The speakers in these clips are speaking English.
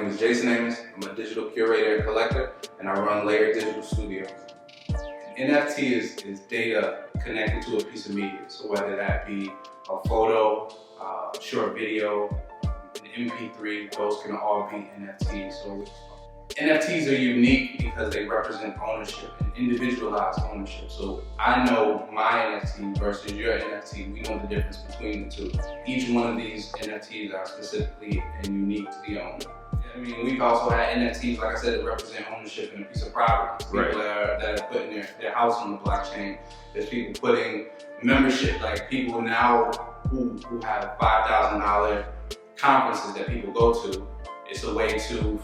name is Jason Amos. I'm a digital curator and collector, and I run Layer Digital Studios. An NFT is data connected to a piece of media. So whether that be a photo, a short video, an MP3, those can all be NFTs. So NFTs are unique because they represent ownership and individualized ownership. So I know my NFT versus your NFT, we know the difference between the two. Each one of these NFTs are specifically and unique to the owner. I mean, we've also had NFTs, like I said, that represent ownership in a piece of property. People that are putting their house on the blockchain. There's people putting membership, like people now who have $5,000 conferences that people go to. It's a way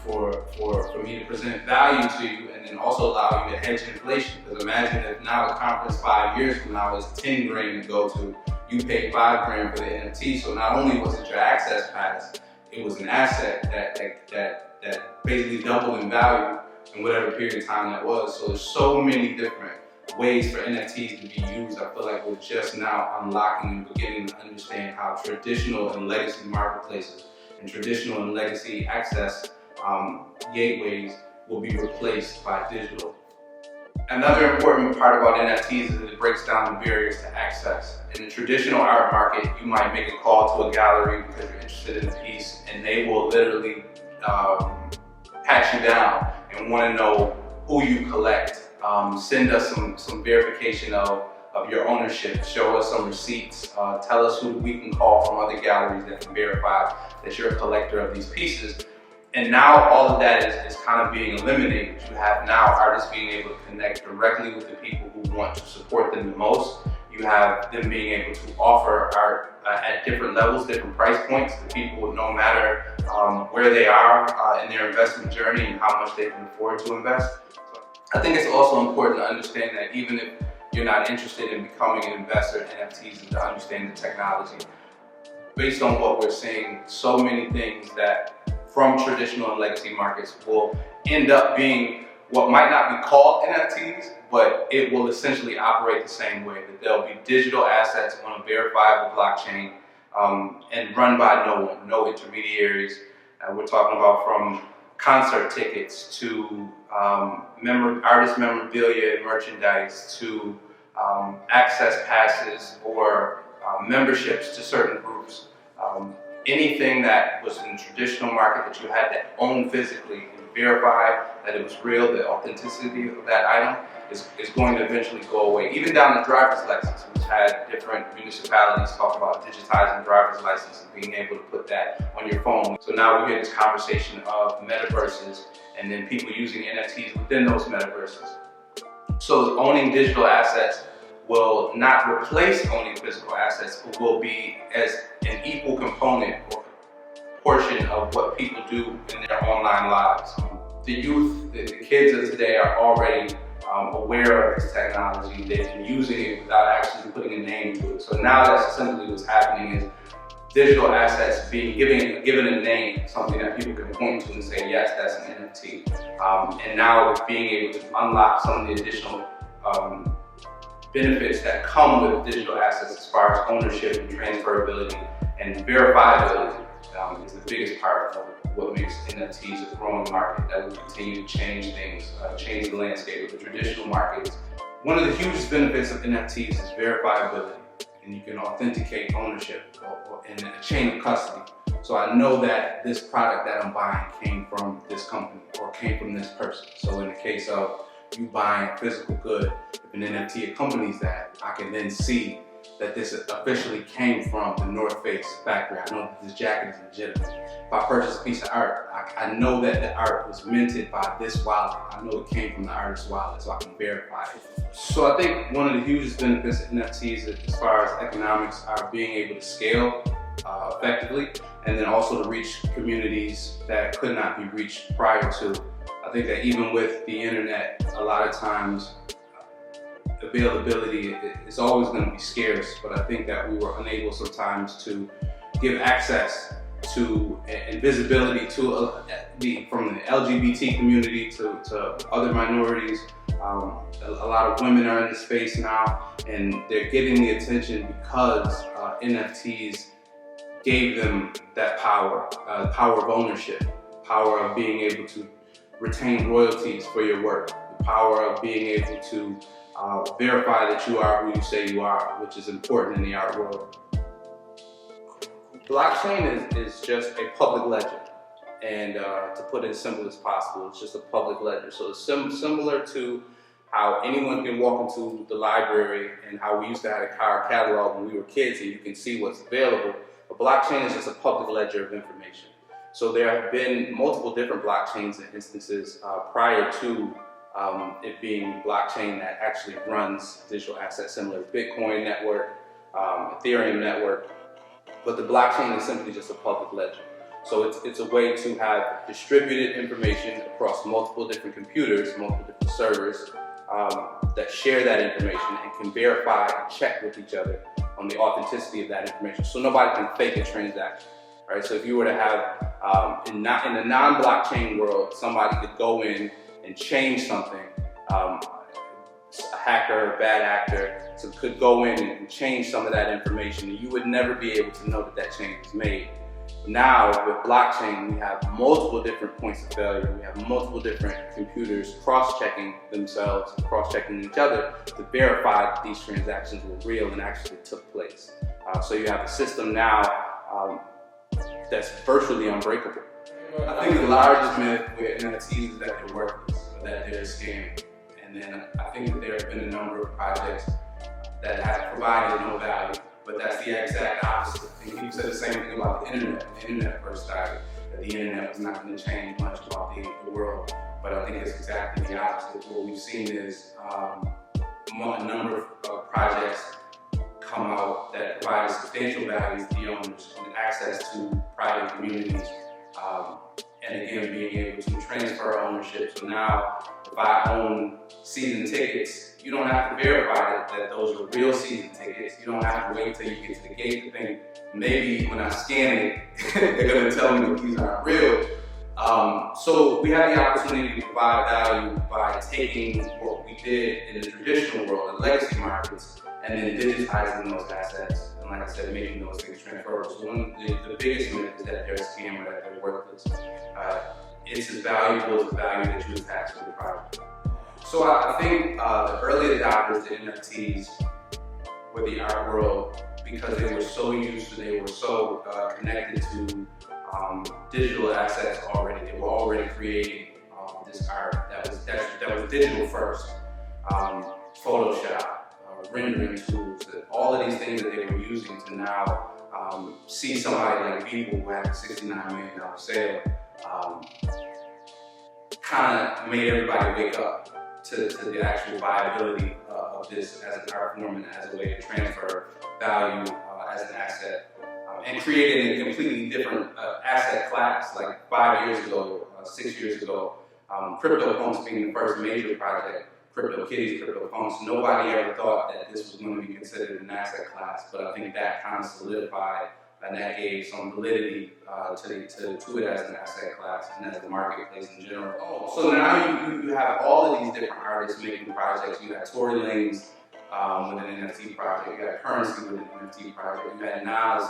for me to present value to you and then also allow you to hedge inflation. Because imagine if now a conference 5 years from now is 10 grand to go to, you paid 5 grand for the NFT. So not only was it your access pass, it was an asset that basically doubled in value in whatever period of time that was. So there's so many different ways for NFTs to be used. I feel like we're just now unlocking and beginning to understand how traditional and legacy marketplaces and traditional and legacy access gateways will be replaced by digital. Another important part about NFTs is that it breaks down the barriers to access. In the traditional art market, you might make a call to a gallery because you're interested in the piece, and they will literally pat you down and want to know who you collect. Send us some verification of your ownership, show us some receipts, tell us who we can call from other galleries that can verify that you're a collector of these pieces. And now all of that is kind of being eliminated. You have now artists being able to connect directly with the people who want to support them the most. You have them being able to offer art at different levels, different price points to people no matter where they are in their investment journey and how much they can afford to invest. So I think it's also important to understand that even if you're not interested in becoming an investor in NFTs and to understand the technology, based on what we're seeing, so many things that from traditional and legacy markets will end up being what might not be called NFTs, but it will essentially operate the same way, that there'll be digital assets on a verifiable blockchain and run by no one, no intermediaries. We're talking about from concert tickets to artist memorabilia and merchandise to access passes or memberships to certain groups. Anything that was in the traditional market that you had to own physically and verify that it was real, the authenticity of that item is going to eventually go away. Even down to driver's license, we've had different municipalities talk about digitizing driver's license and being able to put that on your phone. So now we hear this conversation of metaverses and then people using NFTs within those metaverses. So owning digital assets will not replace owning physical assets, but will be as an equal component or portion of what people do in their online lives. The youth, the kids of today are already aware of this technology. They've been using it without actually putting a name to it. So now that's essentially what's happening is digital assets being given a name, something that people can point to and say, yes, that's an NFT. And now it's being able to unlock some of the additional benefits that come with digital assets as far as ownership and transferability and verifiability is the biggest part of what makes NFTs a growing market that will continue to change things, change the landscape of the traditional markets. One of the hugest benefits of NFTs is verifiability, and you can authenticate ownership in a chain of custody. So I know that this product that I'm buying came from this company or came from this person. So in the case of you buying a physical good, if an NFT accompanies that, I can then see that this officially came from the North Face factory. I know that this jacket is legitimate. If I purchase a piece of art, I know that the art was minted by this wallet. I know it came from the artist's wallet, so I can verify it. So I think one of the hugest benefits of NFTs as far as economics are being able to scale effectively, and then also to reach communities that could not be reached prior to. I think that even with the internet, a lot of times availability is always going to be scarce, but I think that we were unable sometimes to give access to and visibility to from the LGBT community to other minorities. A lot of women are in the space now, and they're getting the attention because NFTs gave them that power, power of ownership, power of being able to retain royalties for your work, the power of being able to verify that you are who you say you are, which is important in the art world. Blockchain is just a public ledger, and to put it as simple as possible, it's just a public ledger. So it's similar to how anyone can walk into the library and how we used to have a card catalog when we were kids and you can see what's available. A blockchain is just a public ledger of information. So there have been multiple different blockchains and instances prior to it being blockchain that actually runs digital assets similar to Bitcoin network, Ethereum network, but the blockchain is simply just a public ledger. So it's a way to have distributed information across multiple different computers, multiple different servers that share that information and can verify and check with each other on the authenticity of that information. So nobody can fake a transaction, right? So if you were to have, in the non-blockchain world, somebody could go in and change something, a hacker, a bad actor, so could go in and change some of that information, and you would never be able to know that that change was made. Now, with blockchain, we have multiple different points of failure. We have multiple different computers cross-checking themselves, cross-checking each other to verify that these transactions were real and actually took place. So you have a system now that's virtually unbreakable. I think the largest myth with NFTs is that they're worthless, or that they're a scam. And then I think that there have been a number of projects that have provided no value, but that's the exact opposite. And people said the same thing about the internet. When the internet first started, that the internet was not going to change much about the world, but I think it's exactly the opposite. What we've seen is a number of projects come out that provide substantial value to the owners and access to private communities, and again being able to transfer ownership. So now if I own season tickets, you don't have to verify that those are real season tickets. You don't have to wait till you get to the gate to think maybe when I scan it they're going to tell me that these aren't real. So we have the opportunity to provide value by taking what we did in the traditional world, the legacy markets, and then digitizing those assets, and like I said, making those things transferable. So the biggest myth is that they're a scam or that they're worthless. It's as valuable as the value that you attach to the project. So I think the early adopters to NFTs were the art world, because they were so used to, they were so connected to digital assets already. They were already creating this art that was digital first. Photoshop, rendering tools, all of these things that they were using to now see somebody like people who had a $69 million sale kind of made everybody wake up to the actual viability of this as an art form and as a way to transfer value as an asset, and creating a completely different asset class. Like 5 years ago, 6 years ago, CryptoPunks being the first major project, CryptoKitties, CryptoPunks, nobody ever thought that this was going to be considered an asset class, but I think that kind of solidified and that gave some validity to it as an asset class and as a marketplace in general. So now you have all of these different artists making projects. You have Tory Lanez with an NFT project, you had Currency with an NFT project, you had Nas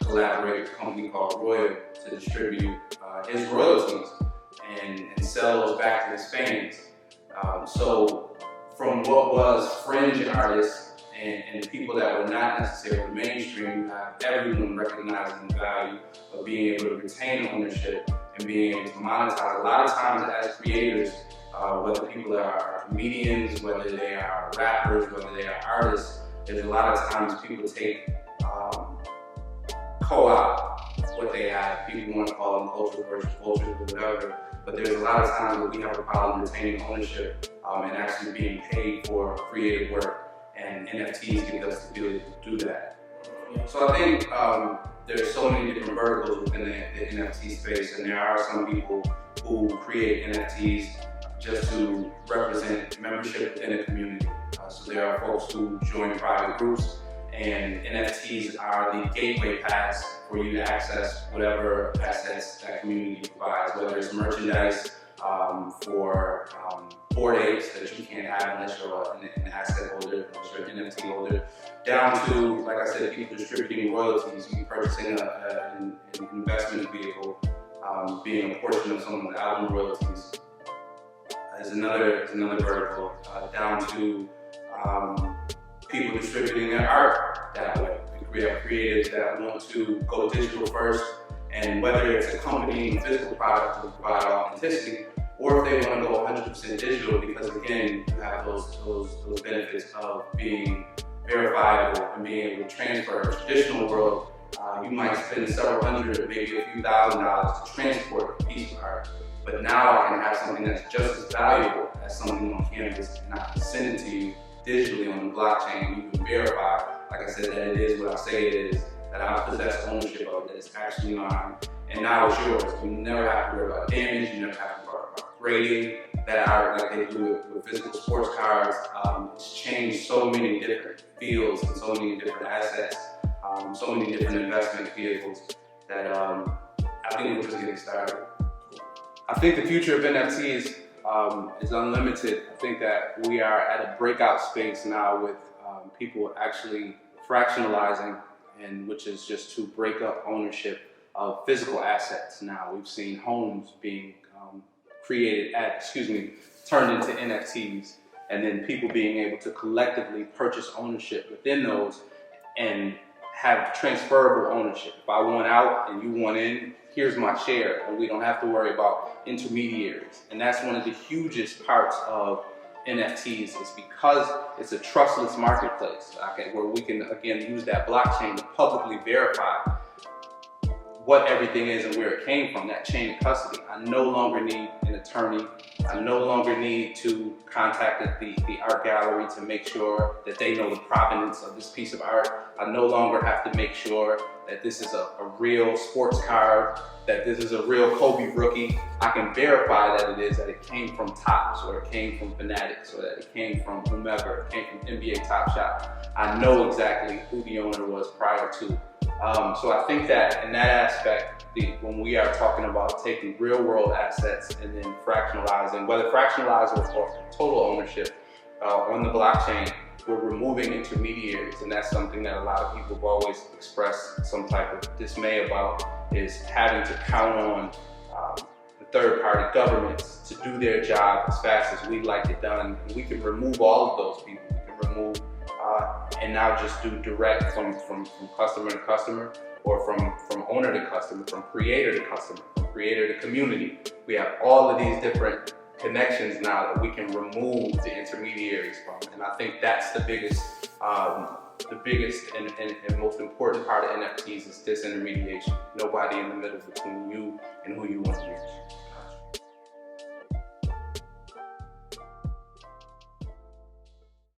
collaborate with a company called Royal to distribute his royalties and sell those back to his fans. So from what was fringe artists and people that were not necessarily mainstream, you have everyone recognizing the value of being able to retain ownership and being able to monetize. A lot of times as creators, whether people are comedians, whether they are rappers, whether they are artists, there's a lot of times people take co-op what they have. People want to call them culture versus culture or whatever, but there's a lot of times where we have a problem retaining ownership and actually being paid for creative work, and NFTs give us the ability to do that. So I think there's so many different verticals within the NFT space, and there are some people who create NFTs just to represent membership within a community. So there are folks who join private groups, and NFTs are the gateway pass for you to access whatever assets that community provides, whether it's merchandise for board apes that you can't have unless you're an asset holder, unless you're an NFT holder, down to, like I said, people distributing royalties, you purchasing an investment vehicle being a portion of some of the album royalties is another vertical, down to people distributing their art that way. We have creatives that want to go digital first, and whether it's accompanying physical product to provide authenticity, or if they want to go 100% digital, because again, you have those benefits of being verifiable and being able to transfer. In the traditional world, you might spend several hundred, maybe a few $1,000s to transport a piece of art. But now I can have something that's just as valuable as something on canvas, and I can send it to you digitally on the blockchain. You can verify, like I said, that it is what I say it is, that I possess ownership of, that it's actually mine, and now it's yours. You never have to worry about damage, you never have to worry about grading that art like they do with physical sports cards. It's changed so many different fields and so many different assets, so many different investment vehicles that I think we're just getting started. I think the future of NFTs is unlimited. I think that we are at a breakout space now with people actually fractionalizing, and which is just to break up ownership of physical assets. Now we've seen homes being turned into NFTs, and then people being able to collectively purchase ownership within those and have transferable ownership. If I want out and you want in, here's my share, and we don't have to worry about intermediaries. And that's one of the hugest parts of NFTs, is because it's a trustless marketplace, where we can again use that blockchain to publicly verify what everything is and where it came from, that chain of custody. I no longer need an attorney. I no longer need to contact the art gallery to make sure that they know the provenance of this piece of art. I no longer have to make sure that this is a real sports card, that this is a real Kobe rookie. I can verify that it came from Topps, or it came from Fanatics, or that it came from whomever, it came from NBA Top Shot. I know exactly who the owner was prior to. So I think that in that aspect, when we are talking about taking real world assets and then fractionalizing, whether fractionalized or total ownership on the blockchain, we're removing intermediaries, and that's something that a lot of people have always expressed some type of dismay about, is having to count on the third-party governments to do their job as fast as we like it done. And we can remove all of those people. We can remove and now just do direct from customer to customer, or from owner to customer, from creator to customer, from creator to community. We have all of these different connections now that we can remove the intermediaries from, and I think that's the biggest and most important part of NFTs is disintermediation. Nobody in the middle between you and who you want to reach.